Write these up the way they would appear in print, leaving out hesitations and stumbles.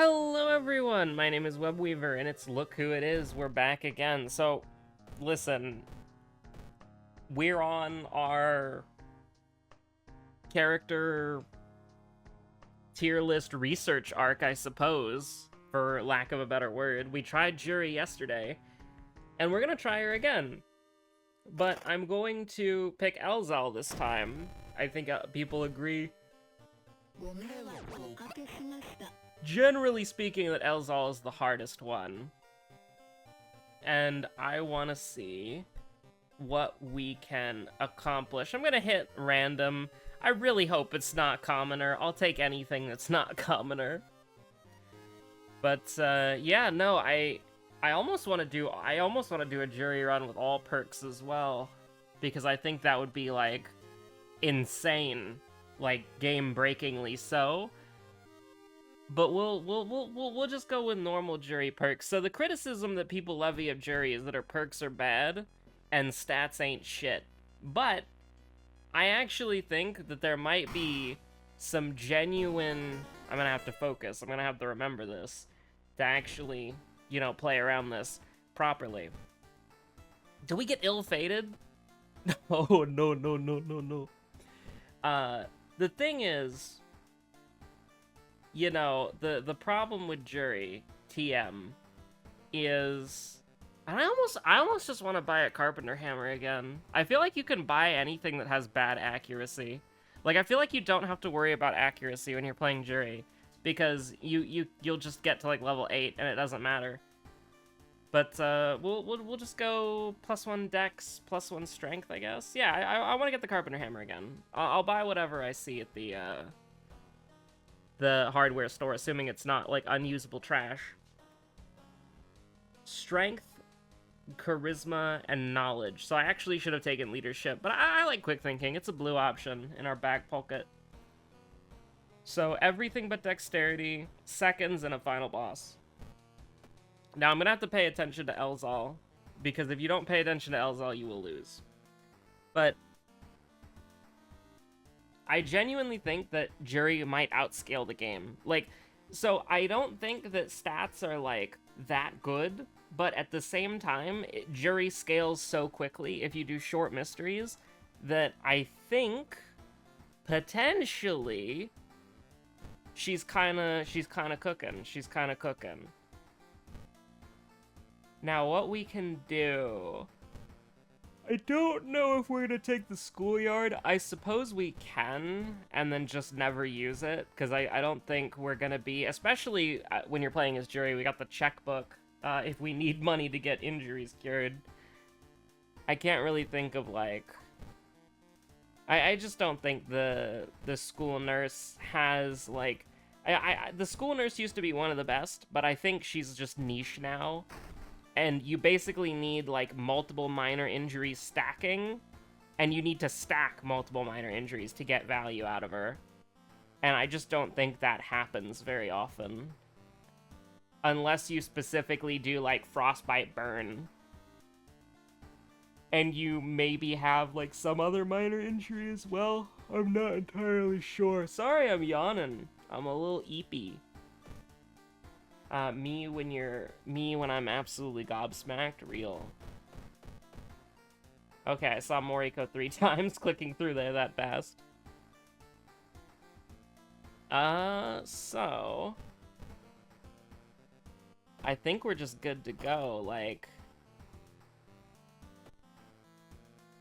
Hello everyone, my name is Webweaver, and it's Look Who It Is, we're back again. So, listen, we're on our character tier list research arc, I suppose, for lack of a better word. We tried Juri yesterday, and we're gonna try her again. But I'm going to pick Elzal this time. I think people agree, generally speaking, that Elzal is the hardest one. And I want to see what we can accomplish. I'm going to hit random. I really hope it's not commoner. I'll take anything that's not commoner. But yeah, no, I almost want to do a Juri run with all perks as well, because I think that would be like insane, like game-breakingly so. But we'll just go with normal Juri perks. So the criticism that people levy of Juri is that her perks are bad and stats ain't shit. But I actually think that there might be some genuine... I'm gonna have to focus. I'm gonna have to remember this to actually, you know, play around this properly. Do we get ill-fated? Oh, no. The thing is, you know, the problem with Juri, TM, is... I almost just want to buy a Carpenter Hammer again. I feel like you can buy anything that has bad accuracy. Like, I feel like you don't have to worry about accuracy when you're playing Juri, because you'll just get to, like, level 8, and it doesn't matter. But, we'll just go +1 Dex, +1 Strength, I guess. Yeah, I want to get the Carpenter Hammer again. I'll buy whatever I see at the hardware store, assuming it's not, like, unusable trash. Strength, charisma, and knowledge. So I actually should have taken leadership, but I like quick thinking. It's a blue option in our back pocket. So everything but dexterity, seconds, and a final boss. Now I'm gonna have to pay attention to Elzal, because if you don't pay attention to Elzal, you will lose. But I genuinely think that Juri might outscale the game. Like, so I don't think that stats are, like, that good, but at the same time, Juri scales so quickly if you do short mysteries that I think, potentially, she's kinda cooking. She's kinda cooking. Now, what we can do... I don't know if we're gonna take the schoolyard. I suppose we can, and then just never use it, because I don't think we're gonna be... Especially when you're playing as Juri, we got the checkbook, if we need money to get injuries cured. I can't really think of, like... I just don't think the school nurse has, like... the school nurse used to be one of the best, but I think she's just niche now. And you basically need, like, multiple minor injuries stacking, and you need to stack multiple minor injuries to get value out of her. And I just don't think that happens very often. Unless you specifically do, like, Frostbite Burn. And you maybe have, like, some other minor injury as well. I'm not entirely sure. Sorry, I'm yawning. I'm a little eepy. Me when I'm absolutely gobsmacked, real. Okay, I saw Moriko 3 times clicking through there that fast. So... I think we're just good to go, like...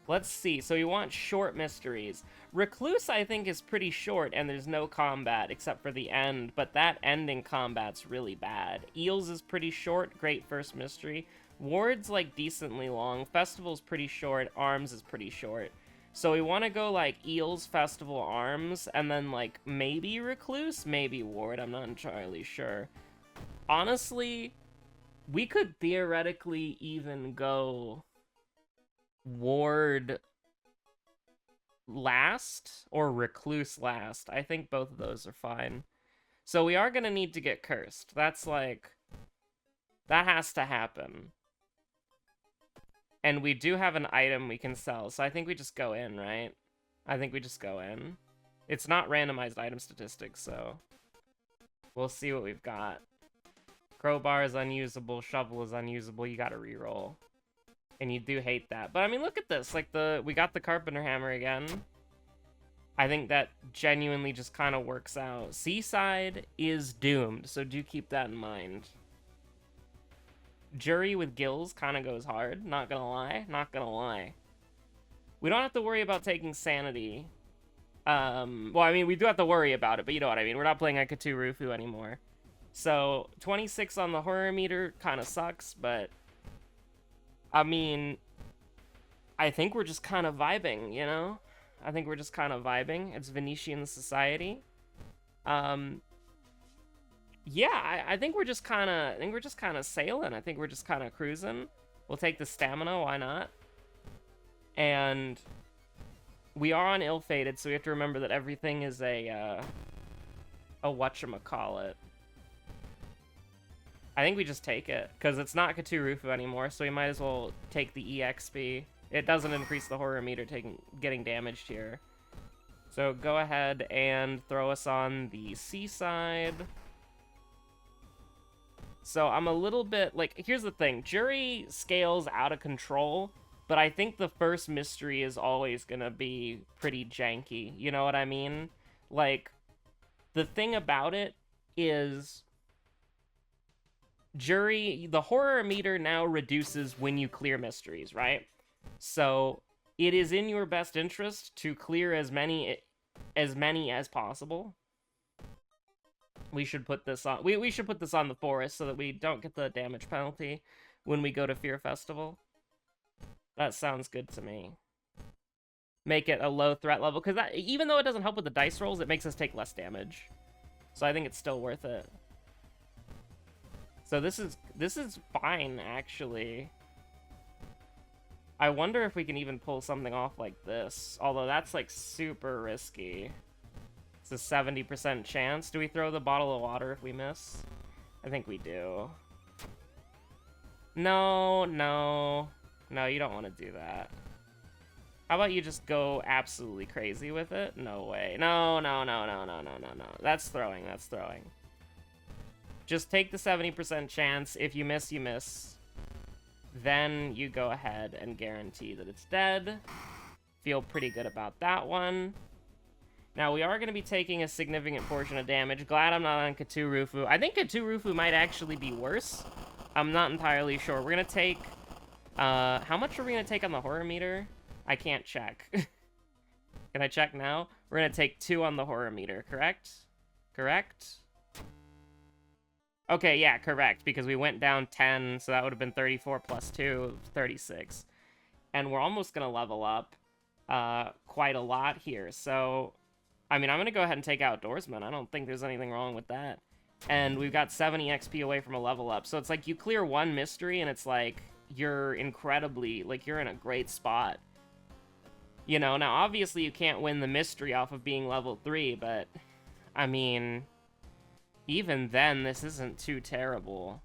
Let's see, so we want short mysteries. Recluse, I think, is pretty short, and there's no combat except for the end, but that ending combat's really bad. Eels is pretty short, great first mystery. Ward's, like, decently long. Festival's pretty short. Arms is pretty short. So we want to go, like, Eels, Festival, Arms, and then, like, maybe Recluse, maybe Ward. I'm not entirely sure. Honestly, we could theoretically even go... Ward last or Recluse last. I think both of those are fine. So we are gonna need to get cursed. That's like... That has to happen. And we do have an item we can sell, so I think we just go in, right? I think we just go in. It's not randomized item statistics, so... We'll see what we've got. Crowbar is unusable, shovel is unusable, you gotta reroll. And you do hate that. But I mean, look at this. Like, we got the Carpenter Hammer again. I think that genuinely just kind of works out. Seaside is doomed, so do keep that in mind. Juri with gills kind of goes hard. Not gonna lie. Not gonna lie. We don't have to worry about taking sanity. Well, I mean, we do have to worry about it, but you know what I mean. We're not playing on Cthulhu anymore. So, 26 on the horror meter kind of sucks, but... I mean, I think we're just kind of vibing, you know? I think we're just kind of vibing. It's Venetian society. Yeah, I think we're just kind of sailing. I think we're just kind of cruising. We'll take the stamina, why not? And we are on ill-fated, so we have to remember that everything is a whatchamacallit. I think we just take it, because it's not Cthulhu anymore, so we might as well take the EXP. It doesn't increase the horror meter getting damaged here. So go ahead and throw us on the seaside. So I'm a little bit, like, here's the thing. Juri scales out of control, but I think the first mystery is always gonna be pretty janky. You know what I mean? Like, the thing about it is... Juri, the horror meter now reduces when you clear mysteries, right? So it is in your best interest to clear as many as possible. We should put this on. We should put this on the forest so that we don't get the damage penalty when we go to Fear Festival. That sounds good to me. Make it a low threat level, because that, even though it doesn't help with the dice rolls, it makes us take less damage. So I think it's still worth it. So this is fine, actually. I wonder if we can even pull something off like this. Although that's, like, super risky. It's a 70% chance. Do we throw the bottle of water if we miss? I think we do. No, no. No, you don't want to do that. How about you just go absolutely crazy with it? No way. No, no, no, no, no, no, no, no. That's throwing, that's throwing. Just take the 70% chance. If you miss, you miss. Then you go ahead and guarantee that it's dead. Feel pretty good about that one. Now, we are going to be taking a significant portion of damage. Glad I'm not on Cthulhu. I think Cthulhu might actually be worse. I'm not entirely sure. We're going to take... how much are we going to take on the horror meter? I can't check. Can I check now? We're going to take 2 on the horror meter, correct? Correct? Okay, yeah, correct, because we went down 10, so that would have been 34 plus 2, 36. And we're almost going to level up quite a lot here. So, I mean, I'm going to go ahead and take Outdoorsman. I don't think there's anything wrong with that. And we've got 70 XP away from a level up. So it's like you clear one mystery, and it's like you're incredibly, like, you're in a great spot. You know, now, obviously, you can't win the mystery off of being level 3, but, I mean... Even then, this isn't too terrible.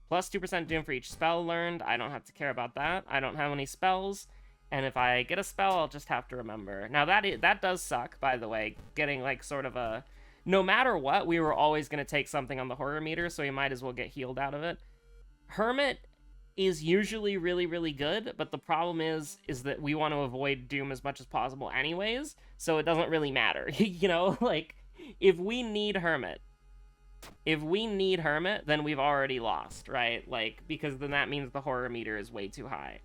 Plus 2% doom for each spell learned. I don't have to care about that. I don't have any spells. And if I get a spell, I'll just have to remember. Now, that does suck, by the way. Getting, like, sort of a... No matter what, we were always going to take something on the horror meter, so we might as well get healed out of it. Hermit is usually really, really good, but the problem is that we want to avoid doom as much as possible anyways, so it doesn't really matter. You know, like... If we need Hermit, then we've already lost, right? Like, because then that means the horror meter is way too high.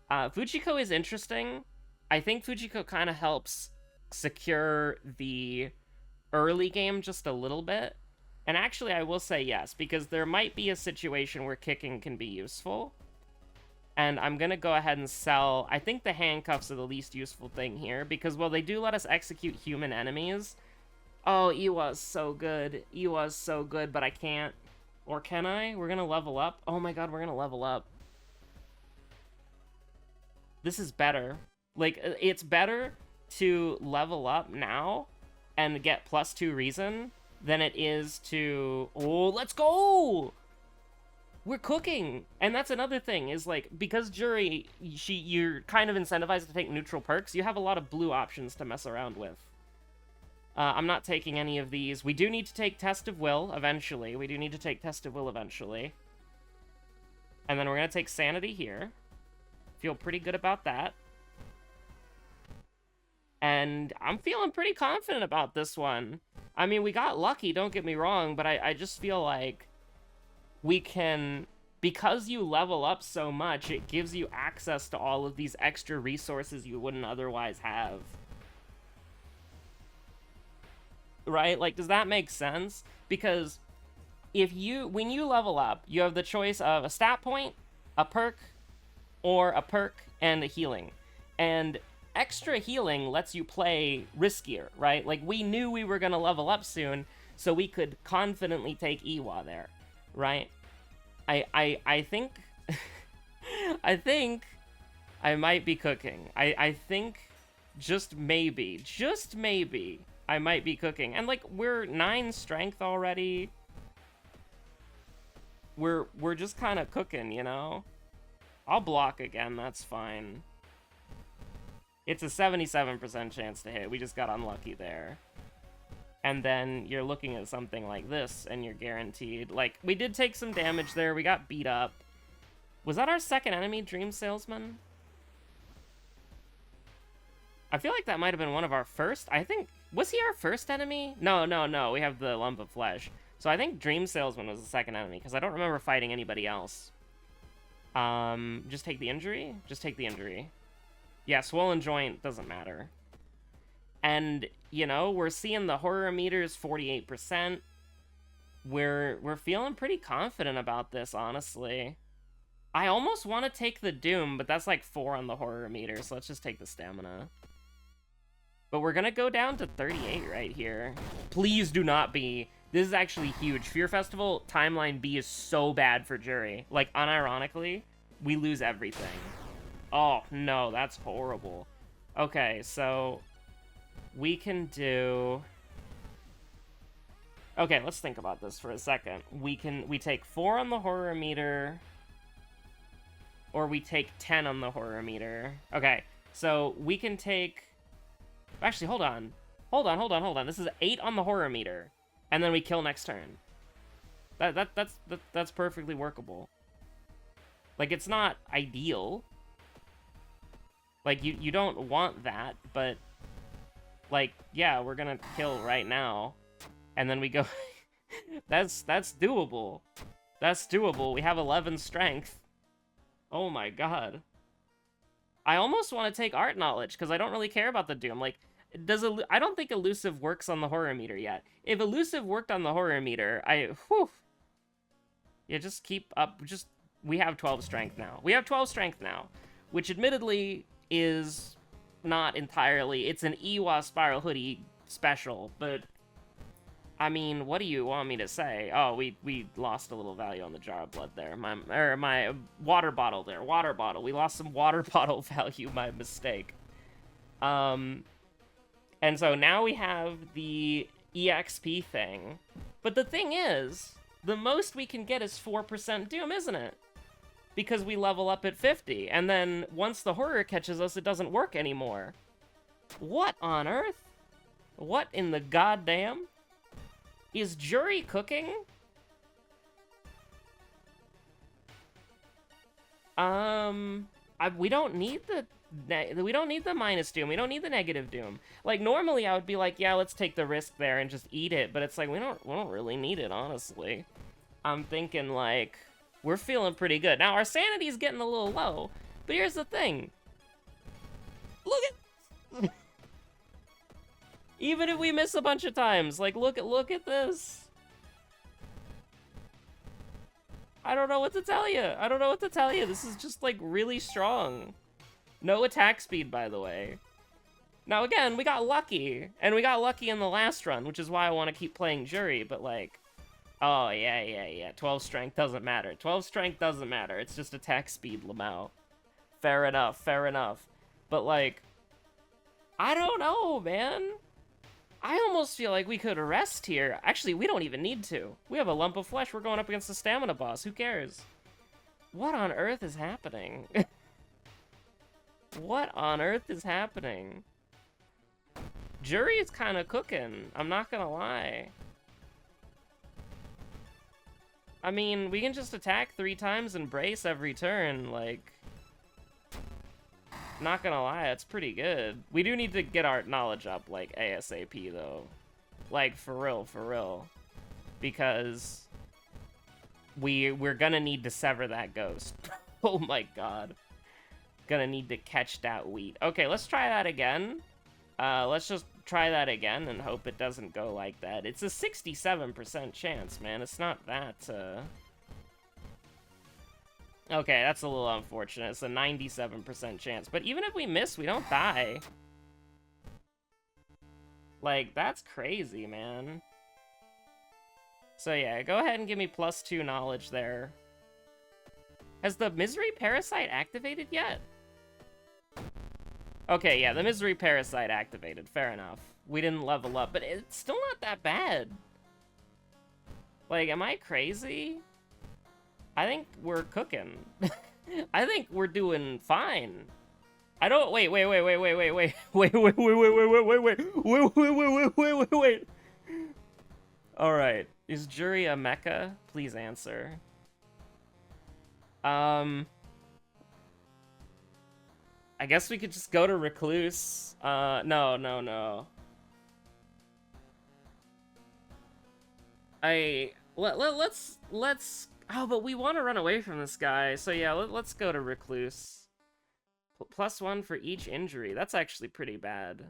Fujiko is interesting. I think Fujiko kind of helps secure the early game just a little bit. And actually, I will say yes, because there might be a situation where kicking can be useful. And I'm going to go ahead and sell... I think the handcuffs are the least useful thing here, because, well, they do let us execute human enemies... Oh, Iwa's so good. Iwa's so good, but I can't. Or can I? We're gonna level up. Oh my god, we're gonna level up. This is better. Like, it's better to level up now and get +2 reason than it is to... Oh, let's go! We're cooking! And that's another thing, is like, because Juri, you're kind of incentivized to take neutral perks, you have a lot of blue options to mess around with. I'm not taking any of these. We do need to take Test of Will eventually. We do need to take Test of Will eventually. And then we're going to take Sanity here. Feel pretty good about that. And I'm feeling pretty confident about this one. I mean, we got lucky, don't get me wrong, but I just feel like we can... Because you level up so much, it gives you access to all of these extra resources you wouldn't otherwise have. Right? Like, does that make sense? Because when you level up, you have the choice of a stat point, a perk, or a perk and a healing. And extra healing lets you play riskier, right? Like, we knew we were going to level up soon, so we could confidently take Iwa there, right? I think... I think I might be cooking. I think just maybe, I might be cooking. And, like, we're 9 strength already. We're just kind of cooking, you know? I'll block again, that's fine. It's a 77% chance to hit. We just got unlucky there. And then you're looking at something like this, and you're guaranteed. Like, we did take some damage there. We got beat up. Was that our second enemy, Dream Salesman? I feel like that might have been one of our first. I think... Was he our first enemy? No. We have the Lump of Flesh. So I think Dream Salesman was the second enemy, because I don't remember fighting anybody else. Just take the injury? Just take the injury. Yeah, Swollen Joint doesn't matter. And, you know, we're seeing the horror meters 48%. We're feeling pretty confident about this, honestly. I almost want to take the Doom, but that's like 4 on the horror meter, so let's just take the stamina. But we're gonna go down to 38 right here. Please do not be. This is actually huge. Fear Festival Timeline B is so bad for Juri. Like, unironically, we lose everything. Oh, no, that's horrible. Okay, so... we can do... Okay, let's think about this for a second. We take 4 on the horror meter... or we take 10 on the horror meter. Okay, so we can take... Actually, hold on. Hold on. This is 8 on the horror meter. And then we kill next turn. That's perfectly workable. Like, it's not ideal. Like, you don't want that, but... like, yeah, we're gonna kill right now. And then we go... That's doable. That's doable. We have 11 strength. Oh my god. I almost want to take Art Knowledge, because I don't really care about the Doom. Like, I don't think Elusive works on the horror meter yet. If Elusive worked on the horror meter, yeah, just keep up. We have 12 strength now. We have 12 strength now, which admittedly is not entirely. It's an Iwa Spiral Hoodie special, but I mean, what do you want me to say? Oh, we lost a little value on the Jar of Blood there. My water bottle there. Water bottle. We lost some water bottle value. My mistake. And so now we have the EXP thing. But the thing is, the most we can get is 4% Doom, isn't it? Because we level up at 50. And then once the horror catches us, it doesn't work anymore. What on earth? What in the goddamn? Is Juri cooking? We don't need the minus Doom. We don't need the negative Doom. Like, normally I would be like, yeah, let's take the risk there and just eat it. But it's like, we don't really need it, honestly. I'm thinking, like, we're feeling pretty good. Now, our sanity's getting a little low. But here's the thing. Look at... Even if we miss a bunch of times, like, look at this. I don't know what to tell you. This is just, like, really strong. No attack speed, by the way. Now, again, we got lucky. And we got lucky in the last run, which is why I want to keep playing Juri. But, like, oh, yeah. 12 strength doesn't matter. 12 strength doesn't matter. It's just attack speed, Lamau. Fair enough. But, like, I don't know, man. I almost feel like we could rest here. Actually, we don't even need to. We have a lump of flesh. We're going up against the stamina boss. Who cares? What on earth is happening? What on earth is happening? Juri's kind of cooking. I'm not gonna lie. I mean, we can just attack 3 times and brace every turn, like... Not gonna lie, it's pretty good. We do need to get our knowledge up, like, ASAP, though. Like, for real, for real. Because... We're gonna need to sever that ghost. Oh my god. Gonna need to catch that wheat. Okay, let's try that again. Let's just try that again and hope it doesn't go like that. It's a 67% chance, man. It's not that, Okay, that's a little unfortunate. It's a 97% chance. But even if we miss, we don't die. Like, that's crazy, man. So yeah, go ahead and give me +2 knowledge there. Has the Misery Parasite activated yet? Okay, yeah, the Misery Parasite activated. Fair enough. We didn't level up, but it's still not that bad. Like, am I crazy? I think we're cooking. I think we're doing fine. I don't... Wait. Alright. Is Juri a mecha? Please answer. I guess we could just go to Recluse. No. Let's... Oh, but we want to run away from this guy. So yeah, let's go to Recluse. +1 for each injury. That's actually pretty bad.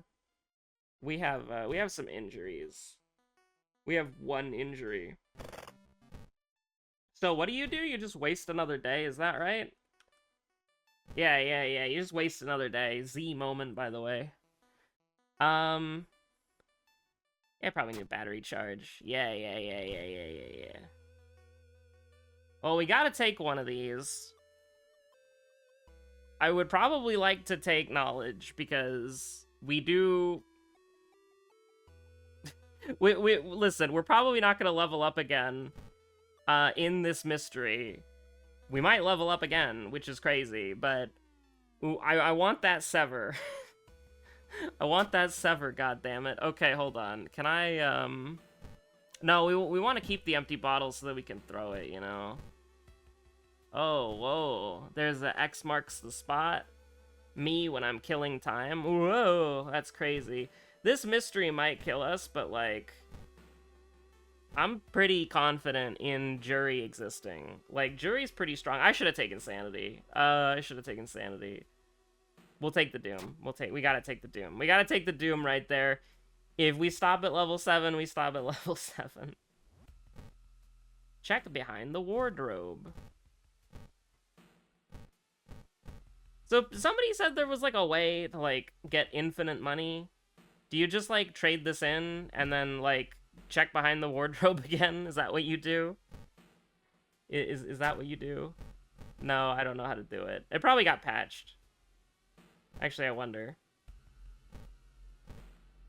We have some injuries. We have 1 injury. So what do? You just waste another day, is that right? Yeah, you just waste another day. Z moment, by the way. Yeah, probably need a battery charge. Yeah. Well, we gotta take one of these. I would probably like to take knowledge, because we do... Listen, we're probably not gonna level up again in this mystery. We might level up again, which is crazy, but I want that sever. I want that sever, goddammit. Okay, hold on. Can I, No, we want to keep the empty bottle so that we can throw it, you know? Oh, whoa. There's a X marks the spot. Me when I'm killing time. Whoa, that's crazy. This mystery might kill us, but, like... I'm pretty confident in Juri existing. Like, Juri's pretty strong. I should have taken Sanity. We'll take the Doom. We gotta take the Doom. We gotta take the Doom right there. If we stop at level 7, we stop at level 7. Check behind the wardrobe. So, somebody said there was, like, a way to, like, get infinite money. Do you just, like, trade this in and then, like, check behind the wardrobe again? Is that what you do? Is that what you do? No, I don't know how to do it. It probably got patched. Actually, I wonder.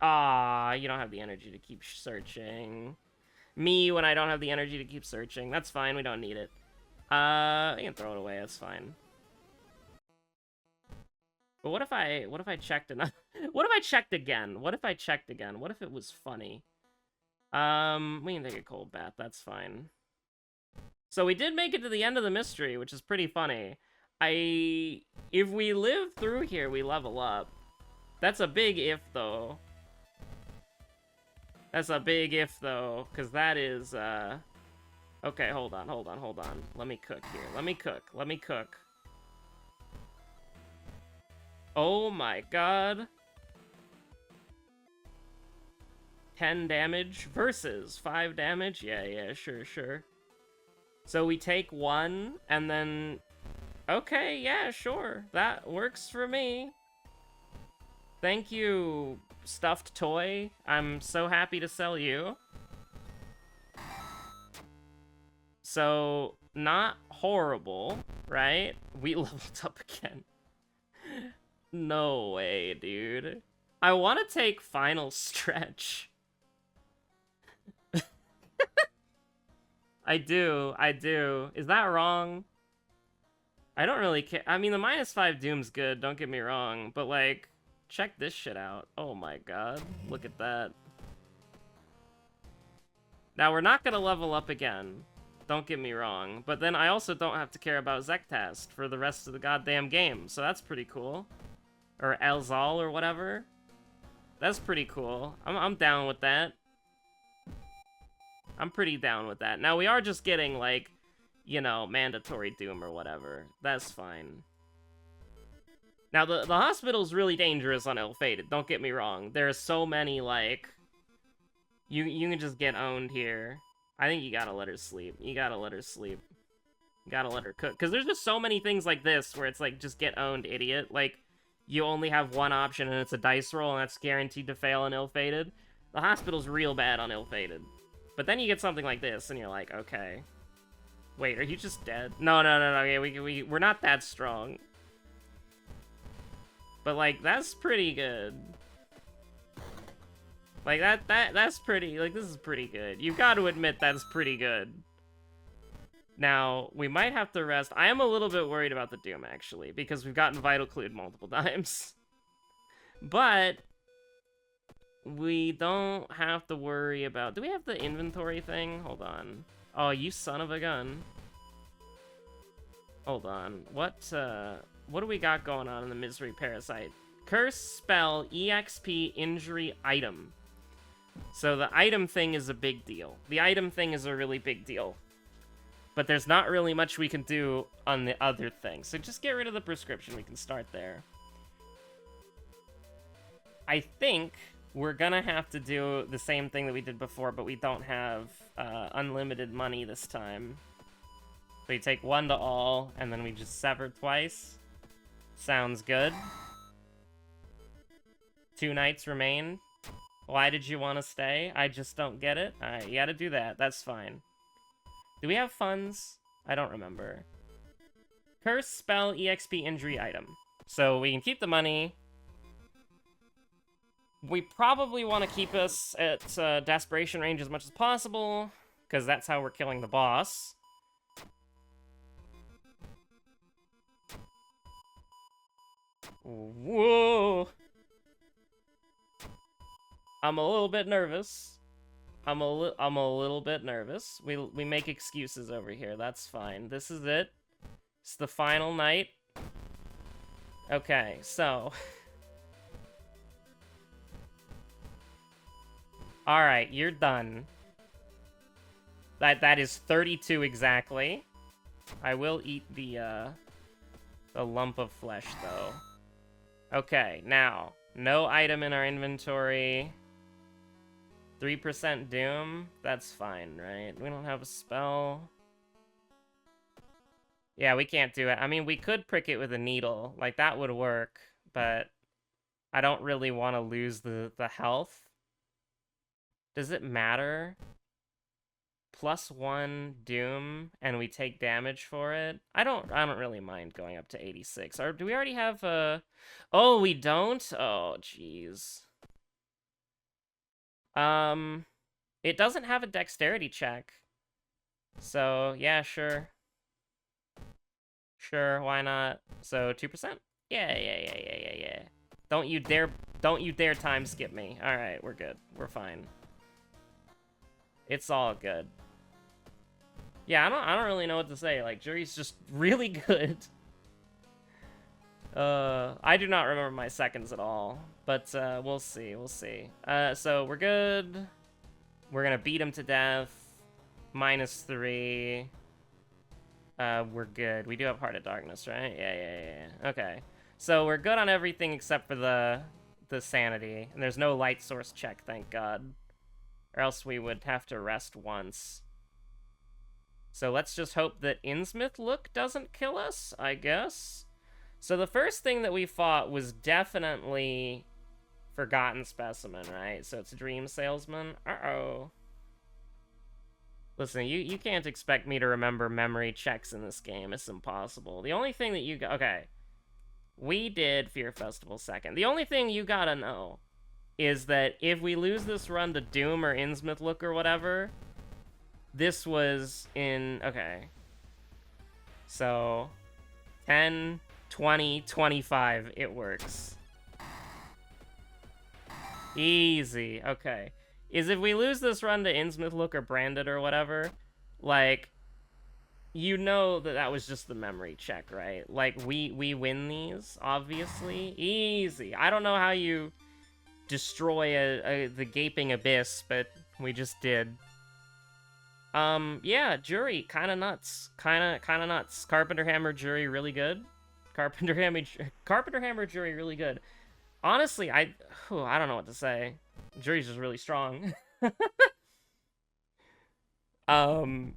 Ah, you don't have the energy to keep searching. Me when I don't have the energy to keep searching. That's fine, we don't need it. I can throw it away, that's fine. But what if I checked enough? What if I checked again? What if it was funny? We can take a cold bath, that's fine. So we did make it to the end of the mystery, which is pretty funny. If we live through here, we level up. That's a big if, though. Because that is, Okay, hold on. Let me cook here. Let me cook. Oh my god. 10 damage versus 5 damage? Yeah, sure. So we take 1, and then... Okay, yeah, sure. That works for me. Thank you, stuffed toy. I'm so happy to sell you. So, not horrible, right? We leveled up again. No way, dude. I want to take Final Stretch. I do. Is that wrong? I don't really care. I mean, the -5 Doom's good, don't get me wrong, but, like, check this shit out. Oh my god, look at that. Now, we're not gonna level up again. Don't get me wrong. But then I also don't have to care about Zektast for the rest of the goddamn game. So that's pretty cool. Or Elzal or whatever. That's pretty cool. I'm down with that. I'm pretty down with that. Now, we are just getting, like, you know, mandatory Doom or whatever. That's fine. Now, the hospital's really dangerous on Ill-Fated. Don't get me wrong. There are so many, like... You can just get owned here. I think you gotta let her sleep. You gotta let her sleep. You gotta let her cook. Because there's just so many things like this where it's like, just get owned, idiot. Like, you only have one option and it's a dice roll and that's guaranteed to fail on Ill-Fated. The hospital's real bad on Ill-Fated. But then you get something like this and you're like, okay. Wait, are you just dead? No. Yeah, we're not that strong. But, like, that's pretty good. Like, that's pretty, like, this is pretty good. You've got to admit that's pretty good. Now, we might have to rest. I am a little bit worried about the Doom, actually, because we've gotten Vital Clued multiple times. But, we don't have to worry about... Do we have the inventory thing? Hold on. Oh, you son of a gun. Hold on. What do we got going on in the Misery Parasite? Curse, spell, EXP, injury, item. So the item thing is a big deal. The item thing is a really big deal. But there's not really much we can do on the other thing. So just get rid of the prescription. We can start there. I think we're gonna have to do the same thing that we did before, but we don't have unlimited money this time. So we take 1 to all, and then we just sever twice. Sounds good. 2 nights remain. Why did you want to stay? I just don't get it. Alright, you gotta do that. That's fine. Do we have funds? I don't remember. Curse, spell, EXP, injury, item. So we can keep the money. We probably want to keep us at desperation range as much as possible, because that's how we're killing the boss. Whoa! I'm a little bit nervous. I'm a little bit nervous. We make excuses over here. That's fine. This is it. It's the final night. Okay, so... Alright, you're done. That is 32 exactly. I will eat the lump of flesh, though. Okay, now, no item in our inventory. 3% Doom? That's fine, right? We don't have a spell. Yeah, we can't do it. I mean, we could prick it with a needle. Like, that would work, but I don't really want to lose the health. Does it matter? +1 Doom, and we take damage for it? I don't really mind going up to 86. Or do we already have a... Oh, we don't? Oh, jeez. It doesn't have a dexterity check. So, yeah, sure. Sure, why not? So, 2%? Yeah. Don't you dare time skip me. Alright, we're good. We're fine. It's all good. Yeah, I don't really know what to say. Like, Juri's just really good. I do not remember my seconds at all. But, we'll see. So, we're good. We're gonna beat him to death. -3. We're good. We do have Heart of Darkness, right? Yeah. Okay. So, we're good on everything except for the sanity. And there's no light source check, thank God. Or else we would have to rest once. So let's just hope that Innsmouth Look doesn't kill us, I guess. So the first thing that we fought was definitely Forgotten Specimen, right? So it's Dream Salesman. Uh-oh. Listen, you can't expect me to remember memory checks in this game. It's impossible. The only thing that you got... Okay. We did Fear Festival second. The only thing you gotta know is that if we lose this run to Doom or Innsmouth Look or whatever, this was in... Okay. So, 10, 20, 25, it works. Easy. Okay. Is if we lose this run to Innsmouth Look or Branded or whatever, like, you know that was just the memory check, right? Like, we win these, obviously. Easy. I don't know how you destroy the Gaping Abyss, but we just did. Yeah, Juri, kind of nuts. Kind of nuts. Carpenter Hammer, Juri, really good. Carpenter Hammer, Juri, really good. Honestly, I don't know what to say. Juri's just really strong. um,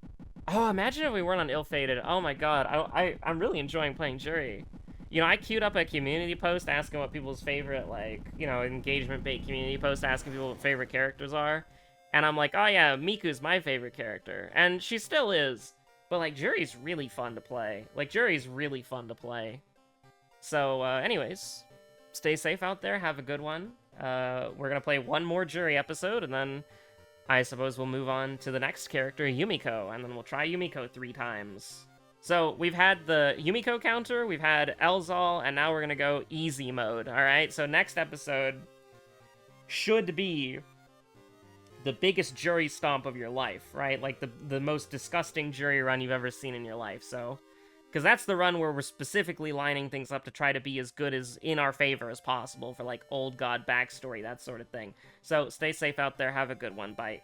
oh, imagine if we weren't on Ill-Fated. Oh my god, I'm really enjoying playing Juri. You know, I queued up a community post asking what people's favorite, like, you know, engagement-bait community post asking people what favorite characters are. And I'm like, oh yeah, Miku's my favorite character. And she still is. But, like, Juri's really fun to play. Like, Juri's really fun to play. So, anyways, stay safe out there. Have a good one. We're going to play one more Juri episode, and then I suppose we'll move on to the next character, Yumiko, and then we'll try Yumiko 3 times. So, we've had the Yumiko counter, we've had Elzal, and now we're going to go easy mode, alright? So, next episode should be the biggest Juri stomp of your life, right? Like, the most disgusting Juri run you've ever seen in your life, so... Because that's the run where we're specifically lining things up to try to be as good as in our favor as possible for, like, old god backstory, that sort of thing. So, stay safe out there, have a good one, bye.